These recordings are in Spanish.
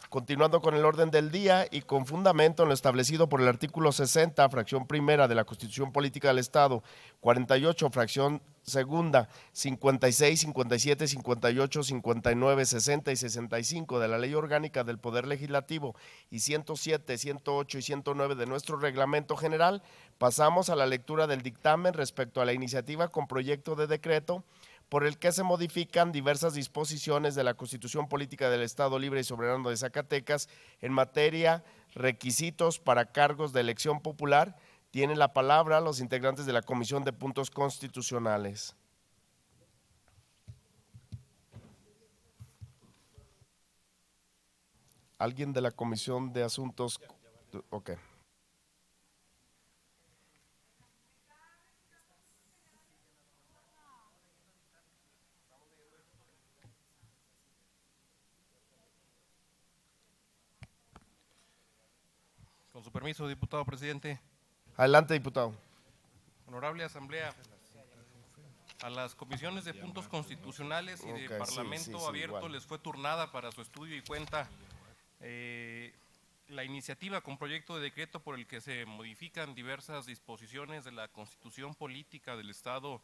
Continuando con el orden del día y con fundamento en lo establecido por el artículo 60, fracción primera de la Constitución Política del Estado, 48, fracción segunda, 56, 57, 58, 59, 60 y 65 de la Ley Orgánica del Poder Legislativo y 107, 108 y 109 de nuestro Reglamento General, pasamos a la lectura del dictamen respecto a la iniciativa con proyecto de decreto por el que se modifican diversas disposiciones de la Constitución Política del Estado Libre y Soberano de Zacatecas en materia requisitos para cargos de elección popular. Tienen la palabra los integrantes de la Comisión de Puntos Constitucionales. ¿Alguien de la Comisión de Asuntos? Ok. Con su permiso, diputado presidente. Adelante, diputado. Honorable Asamblea, a las comisiones de puntos constitucionales y de Parlamento Abierto igual les fue turnada para su estudio y cuenta la iniciativa con proyecto de decreto por el que se modifican diversas disposiciones de la Constitución Política del Estado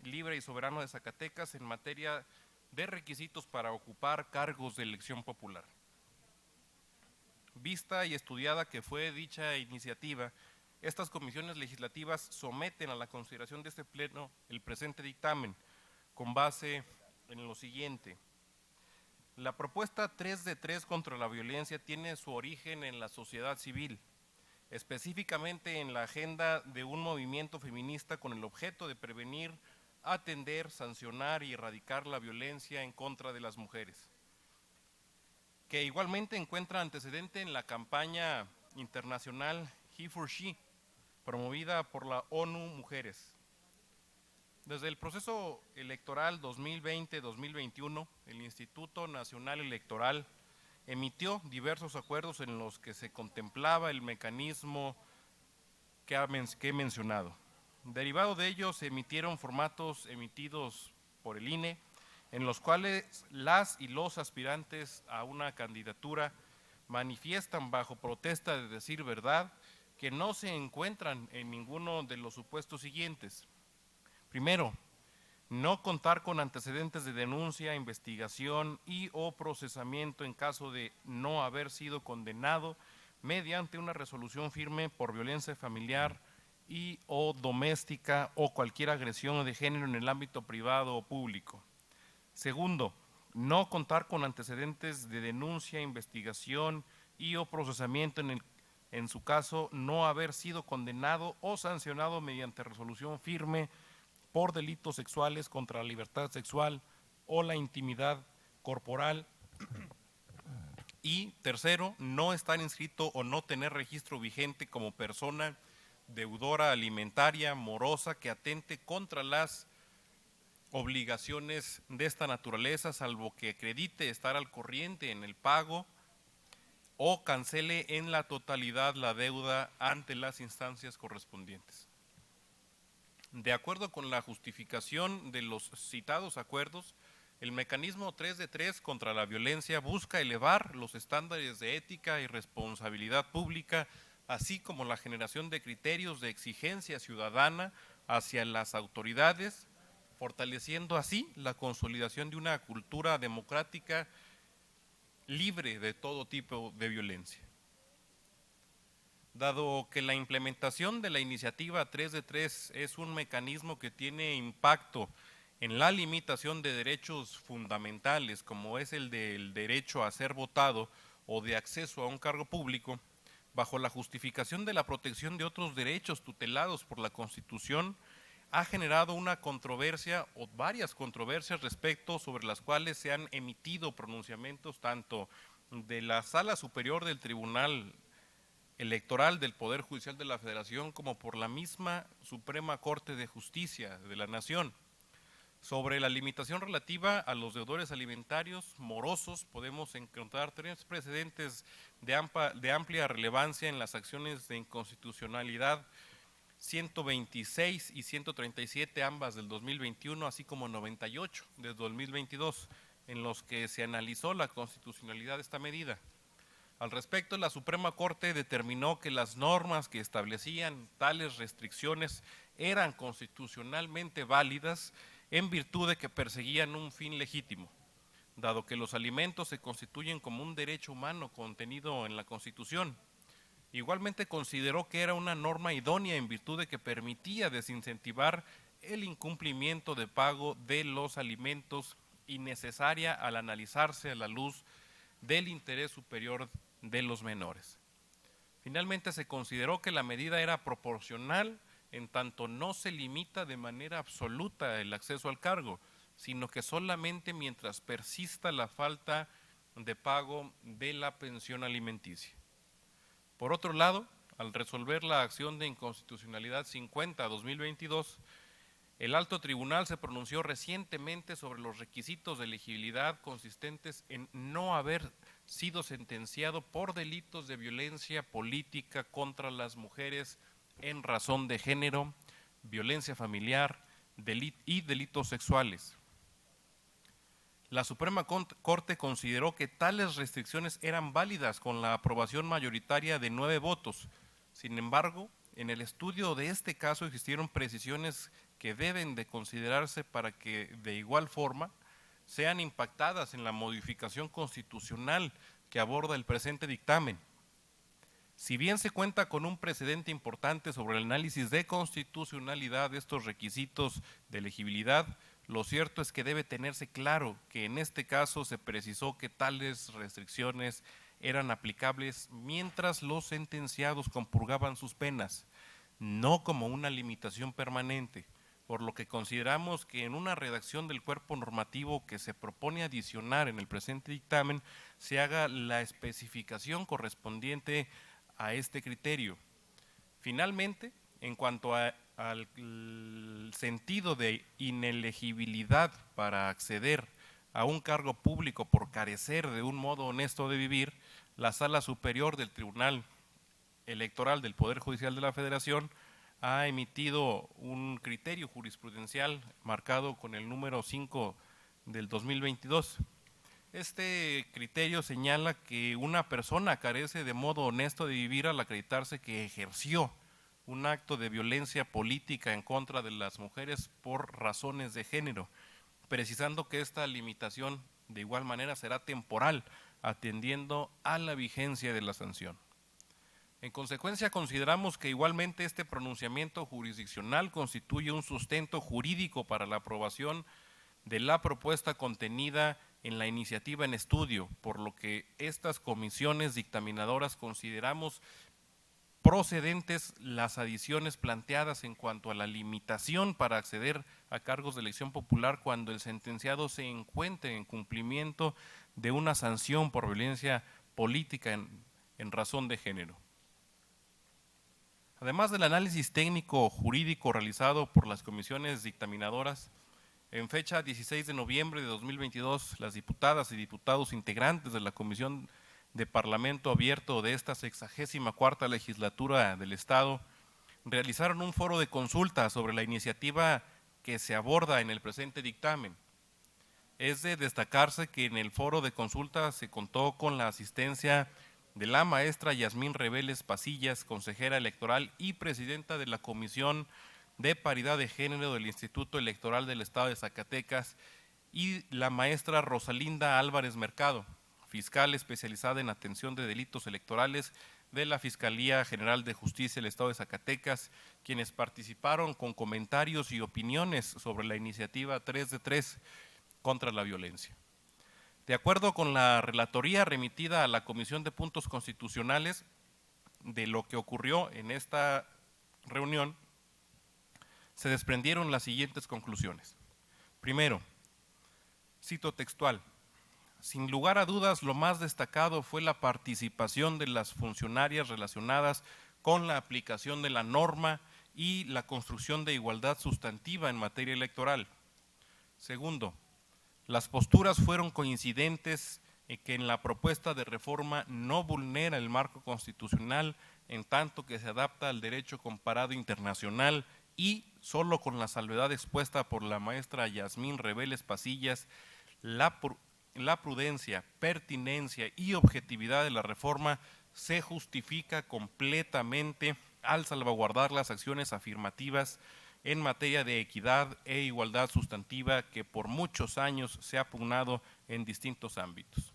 Libre y Soberano de Zacatecas en materia de requisitos para ocupar cargos de elección popular. Vista y estudiada que fue dicha iniciativa, estas comisiones legislativas someten a la consideración de este Pleno el presente dictamen con base en lo siguiente. La propuesta 3 de 3 contra la violencia tiene su origen en la sociedad civil, específicamente en la agenda de un movimiento feminista con el objeto de prevenir, atender, sancionar y erradicar la violencia en contra de las mujeres, que igualmente encuentra antecedente en la campaña internacional He for She, promovida por la ONU Mujeres. Desde el proceso electoral 2020-2021, el Instituto Nacional Electoral emitió diversos acuerdos en los que se contemplaba el mecanismo que he mencionado. Derivado de ello, se emitieron formatos emitidos por el INE, en los cuales las y los aspirantes a una candidatura manifiestan bajo protesta de decir verdad que no se encuentran en ninguno de los supuestos siguientes. Primero, no contar con antecedentes de denuncia, investigación y o procesamiento en caso de no haber sido condenado mediante una resolución firme por violencia familiar y o doméstica o cualquier agresión de género en el ámbito privado o público. Segundo, no contar con antecedentes de denuncia, investigación y o procesamiento en su caso no haber sido condenado o sancionado mediante resolución firme por delitos sexuales contra la libertad sexual o la intimidad corporal. Y tercero, no estar inscrito o no tener registro vigente como persona deudora alimentaria, morosa, que atente contra las obligaciones de esta naturaleza, salvo que acredite estar al corriente en el pago o cancele en la totalidad la deuda ante las instancias correspondientes. De acuerdo con la justificación de los citados acuerdos, el mecanismo 3 de 3 contra la violencia busca elevar los estándares de ética y responsabilidad pública, así como la generación de criterios de exigencia ciudadana hacia las autoridades, fortaleciendo así la consolidación de una cultura democrática libre de todo tipo de violencia. Dado que la implementación de la iniciativa 3 de 3 es un mecanismo que tiene impacto en la limitación de derechos fundamentales, como es el del derecho a ser votado o de acceso a un cargo público, bajo la justificación de la protección de otros derechos tutelados por la Constitución, ha generado una controversia o varias controversias respecto sobre las cuales se han emitido pronunciamientos tanto de la Sala Superior del Tribunal Electoral del Poder Judicial de la Federación como por la misma Suprema Corte de Justicia de la Nación. Sobre la limitación relativa a los deudores alimentarios morosos, podemos encontrar tres precedentes de amplia relevancia en las acciones de inconstitucionalidad 126 y 137, ambas del 2021, así como 98 del 2022, en los que se analizó la constitucionalidad de esta medida. Al respecto, la Suprema Corte determinó que las normas que establecían tales restricciones eran constitucionalmente válidas en virtud de que perseguían un fin legítimo, dado que los alimentos se constituyen como un derecho humano contenido en la Constitución. Igualmente consideró que era una norma idónea en virtud de que permitía desincentivar el incumplimiento de pago de los alimentos innecesaria al analizarse a la luz del interés superior de los menores. Finalmente se consideró que la medida era proporcional en tanto no se limita de manera absoluta el acceso al cargo, sino que solamente mientras persista la falta de pago de la pensión alimenticia. Por otro lado, al resolver la acción de inconstitucionalidad 50/2022, el Alto Tribunal se pronunció recientemente sobre los requisitos de elegibilidad consistentes en no haber sido sentenciado por delitos de violencia política contra las mujeres en razón de género, violencia familiar y delitos sexuales. La Suprema Corte consideró que tales restricciones eran válidas con la aprobación mayoritaria de 9 votos. Sin embargo, en el estudio de este caso existieron precisiones que deben de considerarse para que de igual forma sean impactadas en la modificación constitucional que aborda el presente dictamen. Si bien se cuenta con un precedente importante sobre el análisis de constitucionalidad de estos requisitos de elegibilidad, lo cierto es que debe tenerse claro que en este caso se precisó que tales restricciones eran aplicables mientras los sentenciados compurgaban sus penas, no como una limitación permanente, por lo que consideramos que en una redacción del cuerpo normativo que se propone adicionar en el presente dictamen se haga la especificación correspondiente a este criterio. Finalmente, en cuanto al sentido de inelegibilidad para acceder a un cargo público por carecer de un modo honesto de vivir, la Sala Superior del Tribunal Electoral del Poder Judicial de la Federación ha emitido un criterio jurisprudencial marcado con el número 5 del 2022. Este criterio señala que una persona carece de modo honesto de vivir al acreditarse que ejerció un acto de violencia política en contra de las mujeres por razones de género, precisando que esta limitación de igual manera será temporal, atendiendo a la vigencia de la sanción. En consecuencia, consideramos que igualmente este pronunciamiento jurisdiccional constituye un sustento jurídico para la aprobación de la propuesta contenida en la iniciativa en estudio, por lo que estas comisiones dictaminadoras consideramos procedentes las adiciones planteadas en cuanto a la limitación para acceder a cargos de elección popular cuando el sentenciado se encuentre en cumplimiento de una sanción por violencia política en razón de género. Además del análisis técnico jurídico realizado por las comisiones dictaminadoras, en fecha 16 de noviembre de 2022, las diputadas y diputados integrantes de la Comisión de Parlamento Abierto de esta 64ª legislatura del Estado realizaron un foro de consulta sobre la iniciativa que se aborda en el presente dictamen. Es de destacarse que en el foro de consulta se contó con la asistencia de la maestra Yasmín Reveles Pasillas, consejera electoral y presidenta de la Comisión de Paridad de Género del Instituto Electoral del Estado de Zacatecas, y la maestra Rosalinda Álvarez Mercado, fiscal especializada en atención de delitos electorales de la Fiscalía General de Justicia del Estado de Zacatecas, quienes participaron con comentarios y opiniones sobre la iniciativa 3 de 3 contra la violencia. De acuerdo con la relatoría remitida a la Comisión de Puntos Constitucionales de lo que ocurrió en esta reunión, se desprendieron las siguientes conclusiones. Primero, cito textual: sin lugar a dudas, lo más destacado fue la participación de las funcionarias relacionadas con la aplicación de la norma y la construcción de igualdad sustantiva en materia electoral. Segundo, las posturas fueron coincidentes en que en la propuesta de reforma no vulnera el marco constitucional en tanto que se adapta al derecho comparado internacional y, solo con la salvedad expuesta por la maestra Yasmín Reveles Pasillas, la la prudencia, pertinencia y objetividad de la reforma se justifica completamente al salvaguardar las acciones afirmativas en materia de equidad e igualdad sustantiva que por muchos años se ha pugnado en distintos ámbitos.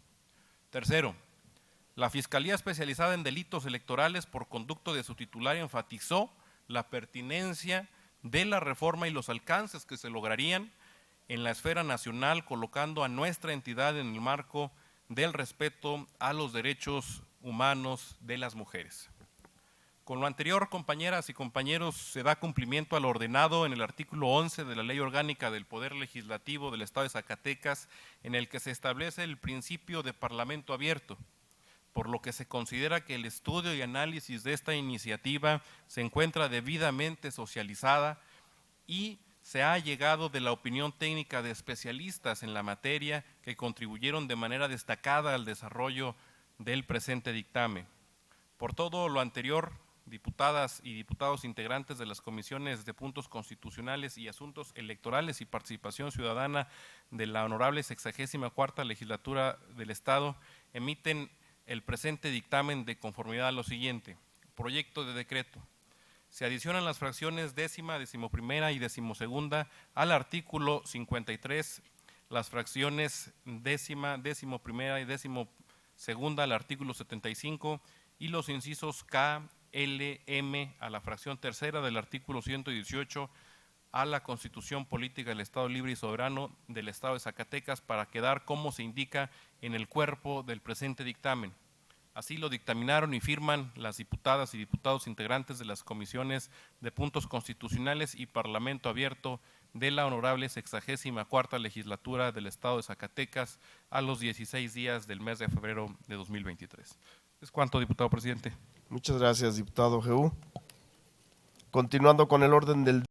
Tercero, la Fiscalía Especializada en Delitos Electorales, por conducto de su titular, enfatizó la pertinencia de la reforma y los alcances que se lograrían en la esfera nacional, colocando a nuestra entidad en el marco del respeto a los derechos humanos de las mujeres. Con lo anterior, compañeras y compañeros, se da cumplimiento a lo ordenado en el artículo 11 de la Ley Orgánica del Poder Legislativo del Estado de Zacatecas, en el que se establece el principio de parlamento abierto, por lo que se considera que el estudio y análisis de esta iniciativa se encuentra debidamente socializada y se ha llegado de la opinión técnica de especialistas en la materia que contribuyeron de manera destacada al desarrollo del presente dictamen. Por todo lo anterior, diputadas y diputados integrantes de las comisiones de puntos constitucionales y asuntos electorales y participación ciudadana de la honorable 64ª legislatura del Estado, emiten el presente dictamen de conformidad a lo siguiente. Proyecto de decreto. Se adicionan las fracciones 10ª, 11ª y 12ª al artículo 53, las fracciones 10ª, 11ª y 12ª al artículo 75 y los incisos K, L, M a la fracción 3ª del artículo 118 a la Constitución Política del Estado Libre y Soberano del Estado de Zacatecas para quedar como se indica en el cuerpo del presente dictamen. Así lo dictaminaron y firman las diputadas y diputados integrantes de las comisiones de puntos constitucionales y Parlamento Abierto de la honorable 64ª legislatura del Estado de Zacatecas a los 16 días del mes de febrero de 2023. Es cuanto, diputado presidente. Muchas gracias, diputado Jehú. Continuando con el orden del